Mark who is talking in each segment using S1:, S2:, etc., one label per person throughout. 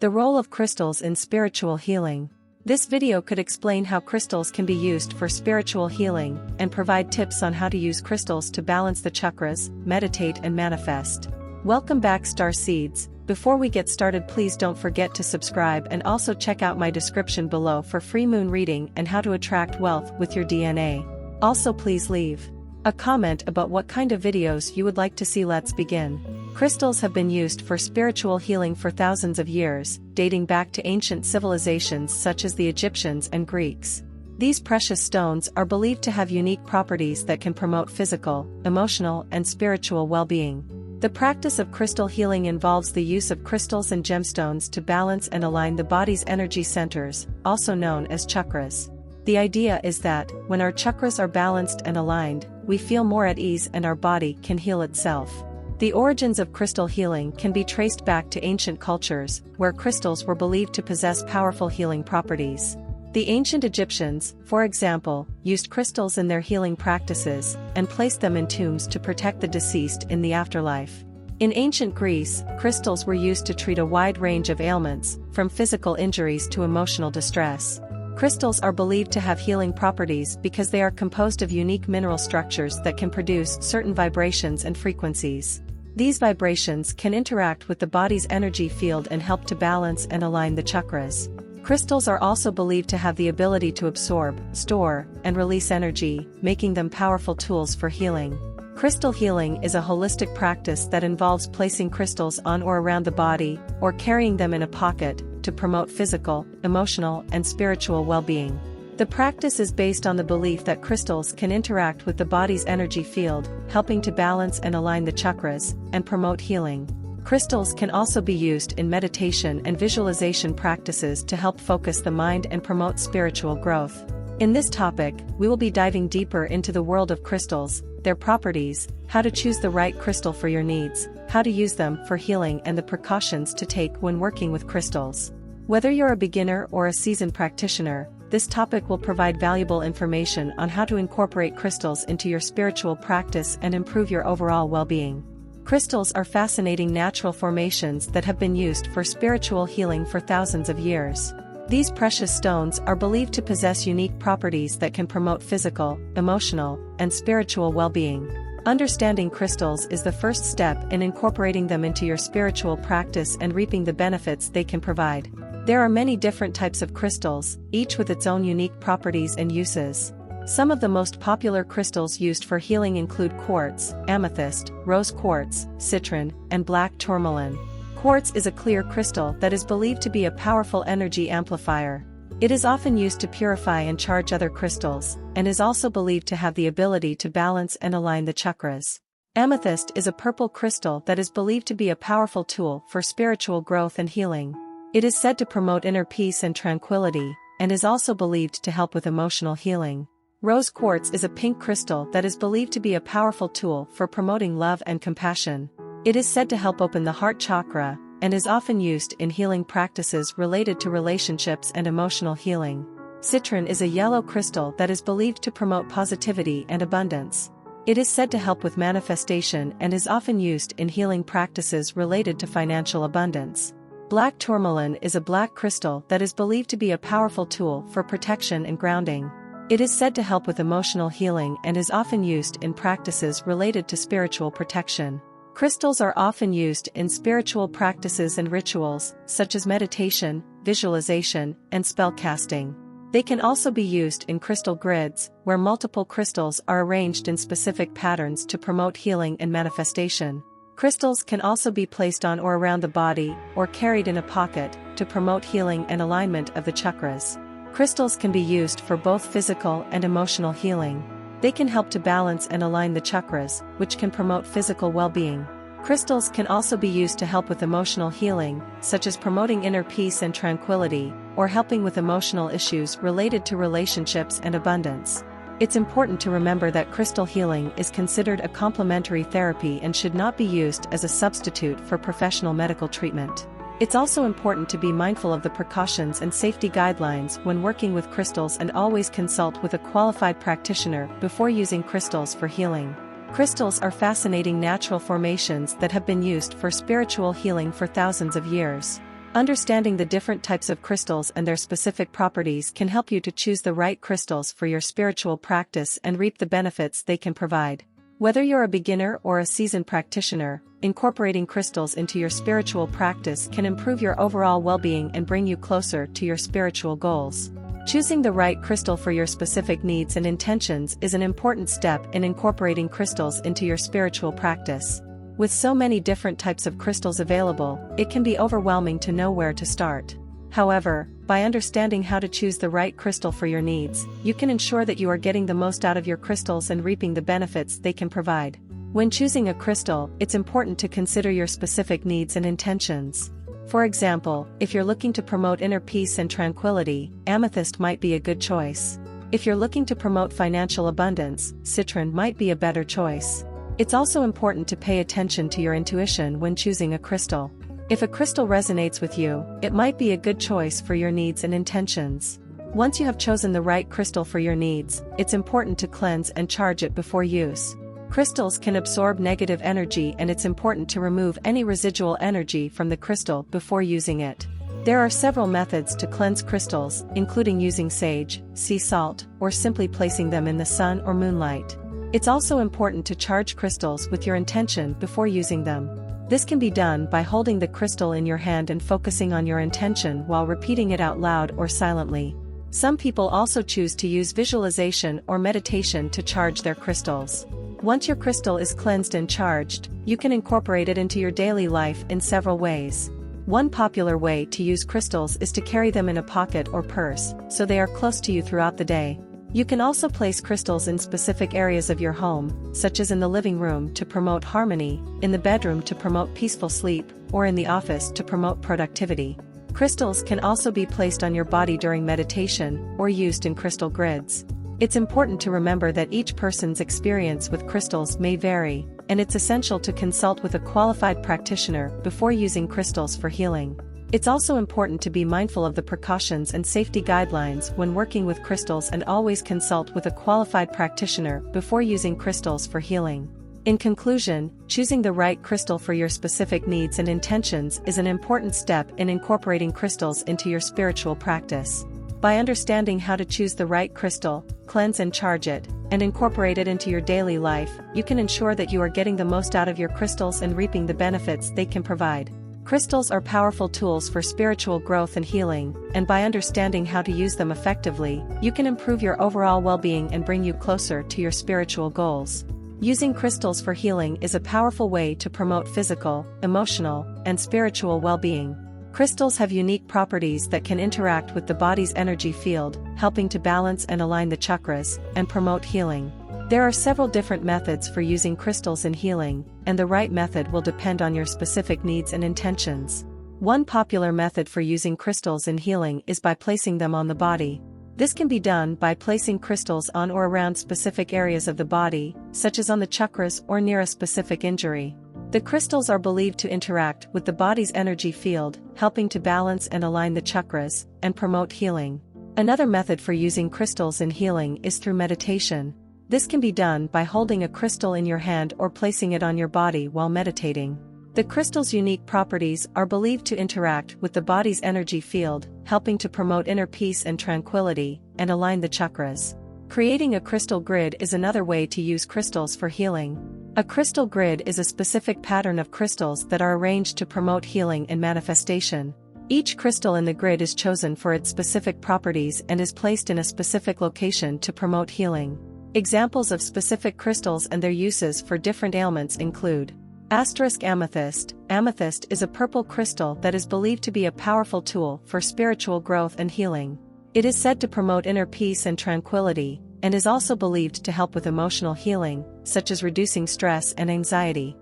S1: The role of crystals in spiritual healing. This video could explain how crystals can be used for spiritual healing and provide tips on how to use crystals to balance the chakras, meditate and manifest. Welcome back Star Seeds. Before we get started, please don't forget to subscribe and also check out my description below for free moon reading and how to attract wealth with your DNA. Also please leave a comment about what kind of videos you would like to see. Let's begin. Crystals have been used for spiritual healing for thousands of years, dating back to ancient civilizations such as the Egyptians and Greeks. These precious stones are believed to have unique properties that can promote physical, emotional, and spiritual well-being. The practice of crystal healing involves the use of crystals and gemstones to balance and align the body's energy centers, also known as chakras. The idea is that, when our chakras are balanced and aligned, we feel more at ease and our body can heal itself. The origins of crystal healing can be traced back to ancient cultures, where crystals were believed to possess powerful healing properties. The ancient Egyptians, for example, used crystals in their healing practices, and placed them in tombs to protect the deceased in the afterlife. In ancient Greece, crystals were used to treat a wide range of ailments, from physical injuries to emotional distress. Crystals are believed to have healing properties because they are composed of unique mineral structures that can produce certain vibrations and frequencies. These vibrations can interact with the body's energy field and help to balance and align the chakras. Crystals are also believed to have the ability to absorb, store, and release energy, making them powerful tools for healing. Crystal healing is a holistic practice that involves placing crystals on or around the body, or carrying them in a pocket, to promote physical, emotional, and spiritual well-being. The practice is based on the belief that crystals can interact with the body's energy field, helping to balance and align the chakras, and promote healing. Crystals can also be used in meditation and visualization practices to help focus the mind and promote spiritual growth. In this topic, we will be diving deeper into the world of crystals, their properties, how to choose the right crystal for your needs, how to use them for healing, and the precautions to take when working with crystals. Whether you're a beginner or a seasoned practitioner, this topic will provide valuable information on how to incorporate crystals into your spiritual practice and improve your overall well-being. Crystals are fascinating natural formations that have been used for spiritual healing for thousands of years. These precious stones are believed to possess unique properties that can promote physical, emotional, and spiritual well-being. Understanding crystals is the first step in incorporating them into your spiritual practice and reaping the benefits they can provide. There are many different types of crystals, each with its own unique properties and uses. Some of the most popular crystals used for healing include quartz, amethyst, rose quartz, citron, and black tourmaline. Quartz is a clear crystal that is believed to be a powerful energy amplifier. It is often used to purify and charge other crystals, and is also believed to have the ability to balance and align the chakras. Amethyst is a purple crystal that is believed to be a powerful tool for spiritual growth and healing. It is said to promote inner peace and tranquility, and is also believed to help with emotional healing. Rose quartz is a pink crystal that is believed to be a powerful tool for promoting love and compassion. It is said to help open the heart chakra, and is often used in healing practices related to relationships and emotional healing. Citron is a yellow crystal that is believed to promote positivity and abundance. It is said to help with manifestation and is often used in healing practices related to financial abundance. Black tourmaline is a black crystal that is believed to be a powerful tool for protection and grounding. It is said to help with emotional healing and is often used in practices related to spiritual protection. Crystals are often used in spiritual practices and rituals, such as meditation, visualization, and spell casting. They can also be used in crystal grids, where multiple crystals are arranged in specific patterns to promote healing and manifestation. Crystals can also be placed on or around the body, or carried in a pocket, to promote healing and alignment of the chakras. Crystals can be used for both physical and emotional healing. They can help to balance and align the chakras, which can promote physical well-being. Crystals can also be used to help with emotional healing, such as promoting inner peace and tranquility, or helping with emotional issues related to relationships and abundance. It's important to remember that crystal healing is considered a complementary therapy and should not be used as a substitute for professional medical treatment. It's also important to be mindful of the precautions and safety guidelines when working with crystals and always consult with a qualified practitioner before using crystals for healing. Crystals are fascinating natural formations that have been used for spiritual healing for thousands of years. Understanding the different types of crystals and their specific properties can help you to choose the right crystals for your spiritual practice and reap the benefits they can provide. Whether you're a beginner or a seasoned practitioner, incorporating crystals into your spiritual practice can improve your overall well-being and bring you closer to your spiritual goals. Choosing the right crystal for your specific needs and intentions is an important step in incorporating crystals into your spiritual practice. With so many different types of crystals available, it can be overwhelming to know where to start. However, by understanding how to choose the right crystal for your needs, you can ensure that you are getting the most out of your crystals and reaping the benefits they can provide. When choosing a crystal, it's important to consider your specific needs and intentions. For example, if you're looking to promote inner peace and tranquility, amethyst might be a good choice. If you're looking to promote financial abundance, citron might be a better choice. It's also important to pay attention to your intuition when choosing a crystal. If a crystal resonates with you, it might be a good choice for your needs and intentions. Once you have chosen the right crystal for your needs, it's important to cleanse and charge it before use. Crystals can absorb negative energy, and it's important to remove any residual energy from the crystal before using it. There are several methods to cleanse crystals, including using sage, sea salt, or simply placing them in the sun or moonlight. It's also important to charge crystals with your intention before using them. This can be done by holding the crystal in your hand and focusing on your intention while repeating it out loud or silently. Some people also choose to use visualization or meditation to charge their crystals. Once your crystal is cleansed and charged, you can incorporate it into your daily life in several ways. One popular way to use crystals is to carry them in a pocket or purse, so they are close to you throughout the day. You can also place crystals in specific areas of your home, such as in the living room to promote harmony, in the bedroom to promote peaceful sleep, or in the office to promote productivity. Crystals can also be placed on your body during meditation, or used in crystal grids. It's important to remember that each person's experience with crystals may vary, and it's essential to consult with a qualified practitioner before using crystals for healing. It's also important to be mindful of the precautions and safety guidelines when working with crystals, and always consult with a qualified practitioner before using crystals for healing. In conclusion, choosing the right crystal for your specific needs and intentions is an important step in incorporating crystals into your spiritual practice. By understanding how to choose the right crystal, cleanse and charge it, and incorporate it into your daily life, you can ensure that you are getting the most out of your crystals and reaping the benefits they can provide. Crystals are powerful tools for spiritual growth and healing, and by understanding how to use them effectively, you can improve your overall well-being and bring you closer to your spiritual goals. Using crystals for healing is a powerful way to promote physical, emotional, and spiritual well-being. Crystals have unique properties that can interact with the body's energy field, helping to balance and align the chakras, and promote healing. There are several different methods for using crystals in healing, and the right method will depend on your specific needs and intentions. One popular method for using crystals in healing is by placing them on the body. This can be done by placing crystals on or around specific areas of the body, such as on the chakras or near a specific injury. The crystals are believed to interact with the body's energy field, helping to balance and align the chakras, and promote healing. Another method for using crystals in healing is through meditation. This can be done by holding a crystal in your hand or placing it on your body while meditating. The crystal's unique properties are believed to interact with the body's energy field, helping to promote inner peace and tranquility, and align the chakras. Creating a crystal grid is another way to use crystals for healing. A crystal grid is a specific pattern of crystals that are arranged to promote healing and manifestation. Each crystal in the grid is chosen for its specific properties and is placed in a specific location to promote healing. Examples of specific crystals and their uses for different ailments include amethyst. Amethyst is a purple crystal that is believed to be a powerful tool for spiritual growth and healing. It is said to promote inner peace and tranquility, and is also believed to help with emotional healing, such as reducing stress and anxiety.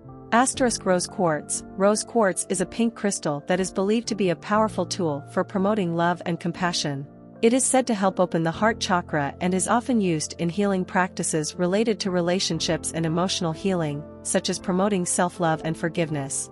S1: Rose quartz. Rose quartz is a pink crystal that is believed to be a powerful tool for promoting love and compassion. It is said to help open the heart chakra and is often used in healing practices related to relationships and emotional healing, such as promoting self-love and forgiveness.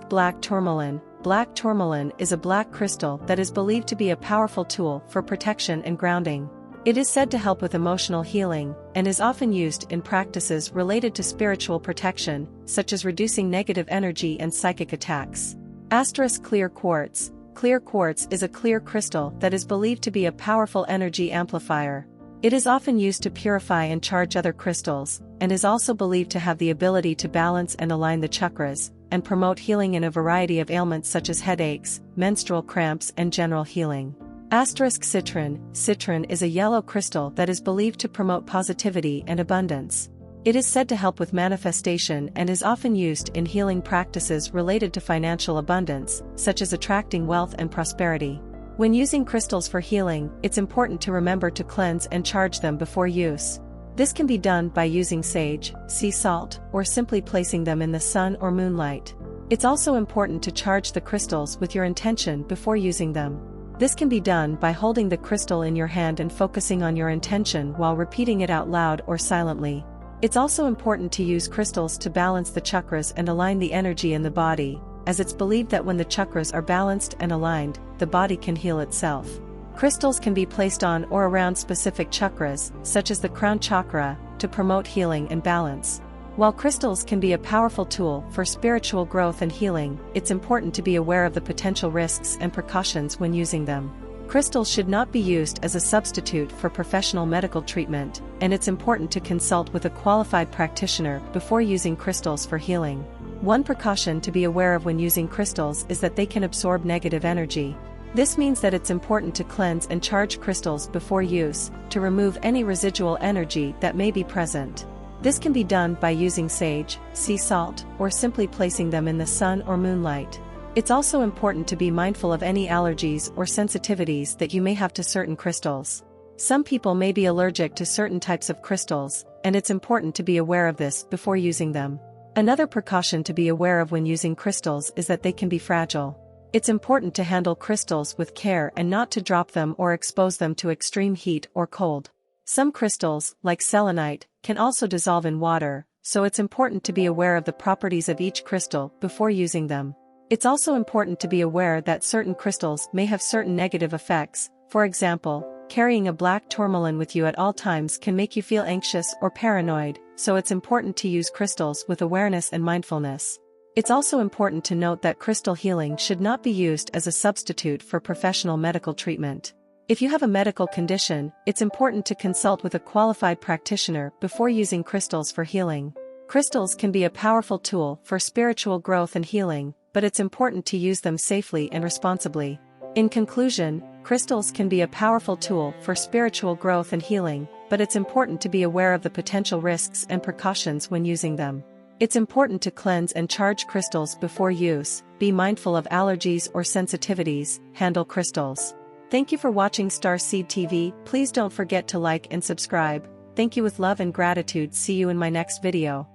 S1: Black tourmaline. Black tourmaline is a black crystal that is believed to be a powerful tool for protection and grounding. It is said to help with emotional healing, and is often used in practices related to spiritual protection, such as reducing negative energy and psychic attacks. Asterisk clear quartz. Clear quartz is a clear crystal that is believed to be a powerful energy amplifier. It is often used to purify and charge other crystals, and is also believed to have the ability to balance and align the chakras, and promote healing in a variety of ailments such as headaches, menstrual cramps, and general healing. Asterisk citrine. Citrine is a yellow crystal that is believed to promote positivity and abundance. It is said to help with manifestation and is often used in healing practices related to financial abundance, such as attracting wealth and prosperity. When using crystals for healing, it's important to remember to cleanse and charge them before use. This can be done by using sage, sea salt, or simply placing them in the sun or moonlight. It's also important to charge the crystals with your intention before using them. This can be done by holding the crystal in your hand and focusing on your intention while repeating it out loud or silently. It's also important to use crystals to balance the chakras and align the energy in the body, as it's believed that when the chakras are balanced and aligned, the body can heal itself. Crystals can be placed on or around specific chakras, such as the crown chakra, to promote healing and balance. While crystals can be a powerful tool for spiritual growth and healing, it's important to be aware of the potential risks and precautions when using them. Crystals should not be used as a substitute for professional medical treatment, and it's important to consult with a qualified practitioner before using crystals for healing. One precaution to be aware of when using crystals is that they can absorb negative energy. This means that it's important to cleanse and charge crystals before use, to remove any residual energy that may be present. This can be done by using sage, sea salt, or simply placing them in the sun or moonlight. It's also important to be mindful of any allergies or sensitivities that you may have to certain crystals. Some people may be allergic to certain types of crystals, and it's important to be aware of this before using them. Another precaution to be aware of when using crystals is that they can be fragile. It's important to handle crystals with care and not to drop them or expose them to extreme heat or cold. Some crystals, like selenite, can also dissolve in water, so it's important to be aware of the properties of each crystal before using them. It's also important to be aware that certain crystals may have certain negative effects. For example, carrying a black tourmaline with you at all times can make you feel anxious or paranoid, so it's important to use crystals with awareness and mindfulness. It's also important to note that crystal healing should not be used as a substitute for professional medical treatment. If you have a medical condition, it's important to consult with a qualified practitioner before using crystals for healing. Crystals can be a powerful tool for spiritual growth and healing, but it's important to use them safely and responsibly. In conclusion, crystals can be a powerful tool for spiritual growth and healing, but it's important to be aware of the potential risks and precautions when using them. It's important to cleanse and charge crystals before use, be mindful of allergies or sensitivities, handle crystals. Thank you for watching Starseed TV. Please don't forget to like and subscribe. Thank you with love and gratitude. See you in my next video.